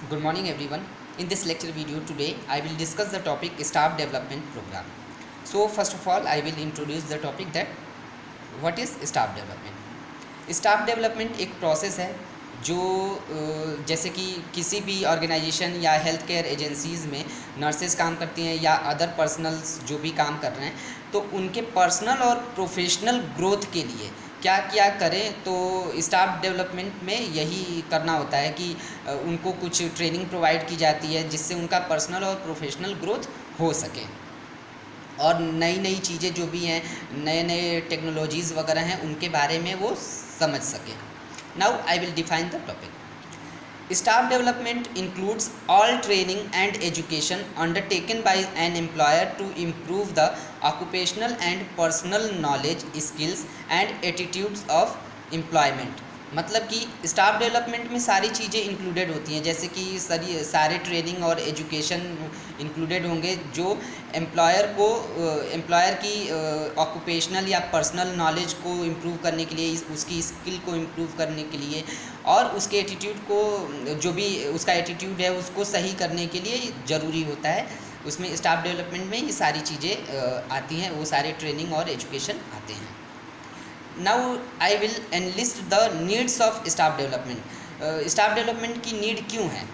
Good morning everyone. In this lecture video today I will discuss the topic staff development program. So first of all I will introduce the topic that what is staff development. Staff development एक process है जो जैसे कि किसी भी organisation या health care agencies में nurses काम करती हैं या अदर पर्सनल्स जो भी काम कर रहे हैं, तो उनके पर्सनल और प्रोफेशनल ग्रोथ के लिए क्या क्या करें, तो स्टाफ डेवलपमेंट में यही करना होता है कि उनको कुछ ट्रेनिंग प्रोवाइड की जाती है जिससे उनका पर्सनल और प्रोफेशनल ग्रोथ हो सके और नई नई चीज़ें जो भी हैं, नए नए टेक्नोलॉजीज़ वगैरह हैं, उनके बारे में वो समझ सकें. Now I will define the topic. Staff development includes all training and education undertaken by an employer to improve the occupational and personal knowledge, skills and attitudes of employment. मतलब कि स्टाफ डेवलपमेंट में सारी चीज़ें included होती हैं, जैसे कि सारे ट्रेनिंग और एजुकेशन इंक्लूडेड होंगे जो एम्प्लॉयर की ऑक्यूपेशनल या पर्सनल नॉलेज को इम्प्रूव करने के लिए, उसकी स्किल को इम्प्रूव करने के लिए और उसके एटीट्यूड को, जो भी उसका एटीट्यूड है उसको सही करने के लिए ज़रूरी होता है. उसमें स्टाफ डेवलपमेंट में ये सारी चीज़ें आती हैं, वो सारे ट्रेनिंग और एजुकेशन आते हैं. Now I will analyst the needs of staff development. Staff development की नीड क्यों है?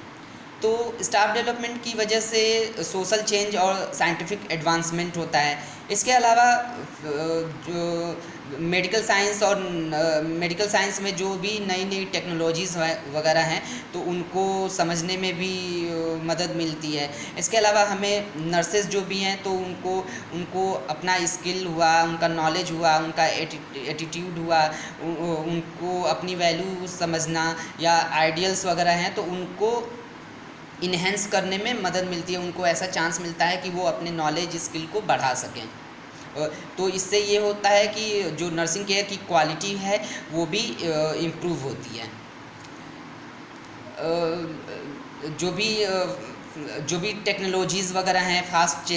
तो स्टाफ डेवलपमेंट की वजह से सोशल चेंज और साइंटिफिक एडवांसमेंट होता है. इसके अलावा जो मेडिकल साइंस में जो भी नई नई टेक्नोलॉजीज़ वगैरह हैं, तो उनको समझने में भी मदद मिलती है. इसके अलावा हमें नर्सेज जो भी हैं, तो उनको अपना स्किल हुआ, उनका नॉलेज हुआ, उनका एटीट्यूड हुआ, उनको अपनी वैल्यू समझना या आइडियल्स वगैरह हैं, तो उनको इन्हेंस करने में मदद मिलती है. उनको ऐसा चांस मिलता है कि वो अपने नॉलेज स्किल को बढ़ा सकें. तो इससे ये होता है कि जो नर्सिंग केयर की क्वालिटी है वो भी इम्प्रूव होती है. जो भी टेक्नोलॉजीज़ वगैरह हैं, फास्ट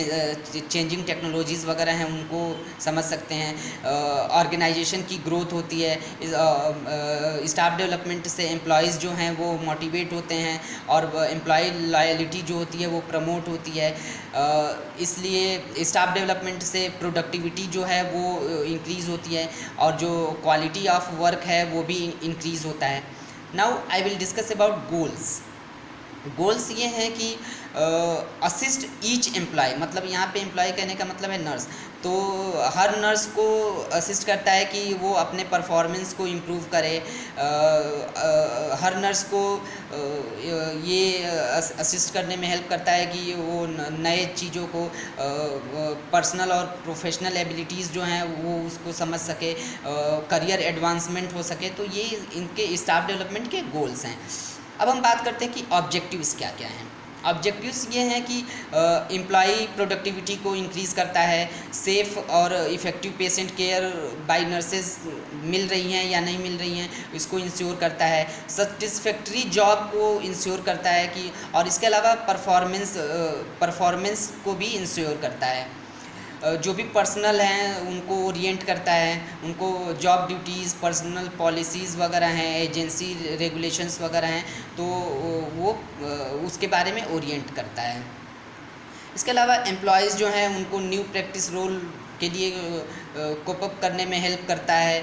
चेंजिंग टेक्नोलॉजीज़ वगैरह हैं, उनको समझ सकते हैं. ऑर्गेनाइजेशन की ग्रोथ होती है. स्टाफ डेवलपमेंट से एम्प्लॉयज़ जो हैं वो मोटिवेट होते हैं और एम्प्लॉय लॉयलिटी जो होती है वो प्रमोट होती है. इसलिए स्टाफ डेवलपमेंट से प्रोडक्टिविटी जो है वो इंक्रीज़ होती है और जो क्वालिटी ऑफ वर्क है वो भी इंक्रीज़ होता है. Now I will discuss about goals ये हैं कि असिस्ट ईच एम्प्लॉय. मतलब यहाँ पे एम्प्लॉय कहने का मतलब है नर्स. तो हर नर्स को असिस्ट करता है कि वो अपने परफॉर्मेंस को इम्प्रूव करे. हर नर्स को ये असिस्ट करने में हेल्प करता है कि वो नए चीज़ों को, पर्सनल और प्रोफेशनल एबिलिटीज़ जो हैं वो उसको समझ सके, करियर एडवांसमेंट हो सके. तो ये इनके स्टाफ डेवलपमेंट के गोल्स हैं. अब हम बात करते हैं कि ऑब्जेक्टिव्स क्या क्या हैं. ऑब्जेक्टिव्स ये हैं कि एम्प्लॉई प्रोडक्टिविटी को इंक्रीज़ करता है, सेफ़ और effective patient care by nurses मिल रही हैं या नहीं मिल रही हैं, इसको इंश्योर करता है. सेटिस्फैक्ट्री जॉब को इंश्योर करता है कि, और इसके अलावा परफॉर्मेंस को भी इंश्योर करता है. जो भी पर्सनल हैं उनको ओरिएंट करता है, उनको जॉब ड्यूटीज़, पर्सनल पॉलिसीज़ वगैरह हैं, एजेंसी रेगुलेशंस वगैरह हैं, तो वो उसके बारे में ओरिएंट करता है. इसके अलावा एम्प्लॉयज़ जो हैं उनको न्यू प्रैक्टिस रोल के लिए कोप अप करने में हेल्प करता है.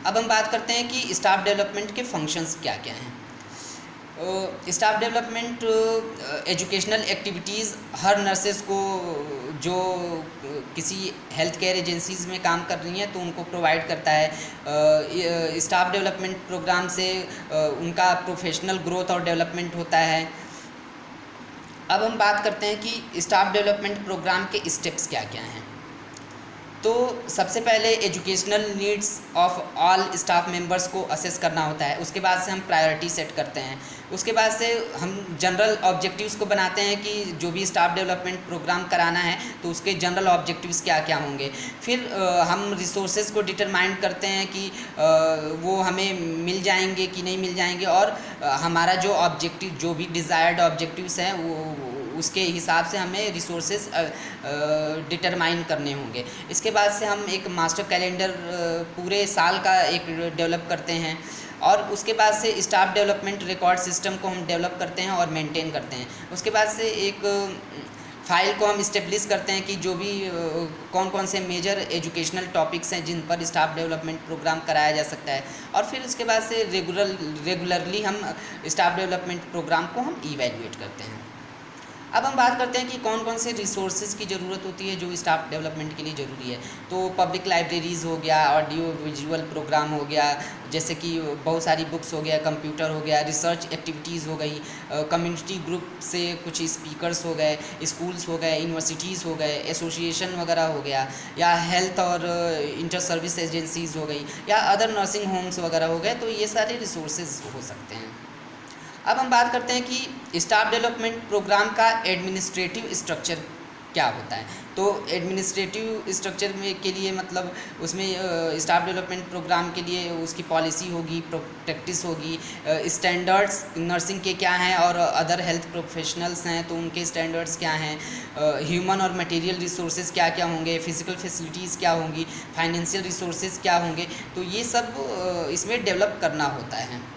अब हम बात करते हैं कि स्टाफ डेवलपमेंट के फंक्शंस क्या क्या हैं. स्टाफ डेवलपमेंट एजुकेशनल एक्टिविटीज़ हर नर्सेज को जो किसी हेल्थ केयर एजेंसीज़ में काम कर रही हैं तो उनको प्रोवाइड करता है. स्टाफ डेवलपमेंट प्रोग्राम से उनका प्रोफेशनल ग्रोथ और डेवलपमेंट होता है. अब हम बात करते हैं कि स्टाफ डेवलपमेंट प्रोग्राम के स्टेप्स क्या क्या हैं. तो सबसे पहले educational needs of all staff members को असेस करना होता है. उसके बाद से हम प्रायोरिटी सेट करते हैं. उसके बाद से हम जनरल ऑब्जेक्टिव्स को बनाते हैं कि जो भी स्टाफ डेवलपमेंट प्रोग्राम कराना है तो उसके जनरल ऑब्जेक्टिव्स क्या क्या होंगे. फिर हम रिसोर्सेज को डिटरमाइन करते हैं कि वो हमें मिल जाएंगे कि नहीं मिल जाएंगे, और हमारा जो ऑब्जेक्टिव, जो भी डिज़ायर्ड ऑब्जेक्टिव्स हैं वो उसके हिसाब से हमें रिसोर्सेज डिटरमाइन करने होंगे. इसके बाद से हम एक मास्टर कैलेंडर पूरे साल का एक डेवलप करते हैं और उसके बाद से स्टाफ डेवलपमेंट रिकॉर्ड सिस्टम को हम डेवलप करते हैं और मेंटेन करते हैं। उसके बाद से एक फाइल को हम इस्टेब्लिश करते हैं कि जो भी कौन कौन से मेजर एजुकेशनल टॉपिक्स हैं जिन पर स्टाफ डेवलपमेंट प्रोग्राम कराया जा सकता है, और फिर उसके बाद से रेगुलरली हम स्टाफ डेवलपमेंट प्रोग्राम को हम इवैल्यूएट करते हैं। अब हम बात करते हैं कि कौन कौन से रिसोर्सेज की ज़रूरत होती है जो स्टाफ डेवलपमेंट के लिए ज़रूरी है। तो पब्लिक लाइब्रेरीज़ हो गया, ऑडियो विजुअल प्रोग्राम हो गया, जैसे कि बहुत सारी बुक्स हो गया, कंप्यूटर हो गया, रिसर्च एक्टिविटीज़ हो गई, कम्युनिटी ग्रुप से कुछ स्पीकर्स हो गए, स्कूल्स हो गए, यूनिवर्सिटीज़ हो गए, एसोसिएशन वगैरह हो गया, या हेल्थ और इंटर सर्विस एजेंसीज़ हो गई, या अदर नर्सिंग होम्स वगैरह हो गए। तो ये सारे रिसोर्सेज हो सकते हैं। अब हम बात करते हैं कि स्टाफ डेवलपमेंट प्रोग्राम का एडमिनिस्ट्रेटिव स्ट्रक्चर क्या होता है। तो एडमिनिस्ट्रेटिव स्ट्रक्चर में के लिए मतलब उसमें स्टाफ डेवलपमेंट प्रोग्राम के लिए उसकी पॉलिसी होगी, प्रैक्टिस होगी, स्टैंडर्ड्स नर्सिंग के क्या हैं और अदर हेल्थ प्रोफेशनल्स हैं तो उनके स्टैंडर्ड्स क्या हैं, ह्यूमन और मटेरियल रिसोर्सेज क्या क्या होंगे, फिजिकल फैसिलिटीज़ क्या होंगी, फाइनेंशियल रिसोर्सेज क्या होंगे। तो ये सब इसमें डेवलप करना होता है।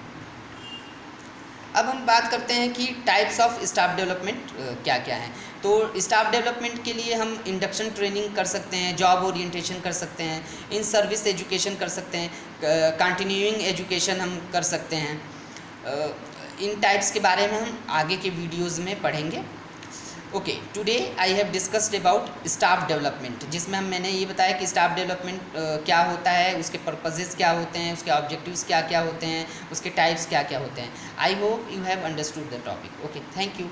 अब हम बात करते हैं कि टाइप्स ऑफ स्टाफ डेवलपमेंट क्या क्या हैं। तो स्टाफ डेवलपमेंट के लिए हम इंडक्शन ट्रेनिंग कर सकते हैं, जॉब ओरिएंटेशन कर सकते हैं, इन सर्विस एजुकेशन कर सकते हैं, कंटिन्यूइंग एजुकेशन हम कर सकते हैं। इन टाइप्स के बारे में हम आगे के वीडियोज़ में पढ़ेंगे। Okay, today I have discussed about staff development, जिसमें मैंने ये बताया कि स्टाफ डेवलपमेंट क्या होता है, उसके पर्पजेस क्या होते हैं, उसके ऑब्जेक्टिव्स क्या क्या होते हैं, उसके टाइप्स क्या क्या होते हैं। I hope you have understood the topic. Okay, thank you.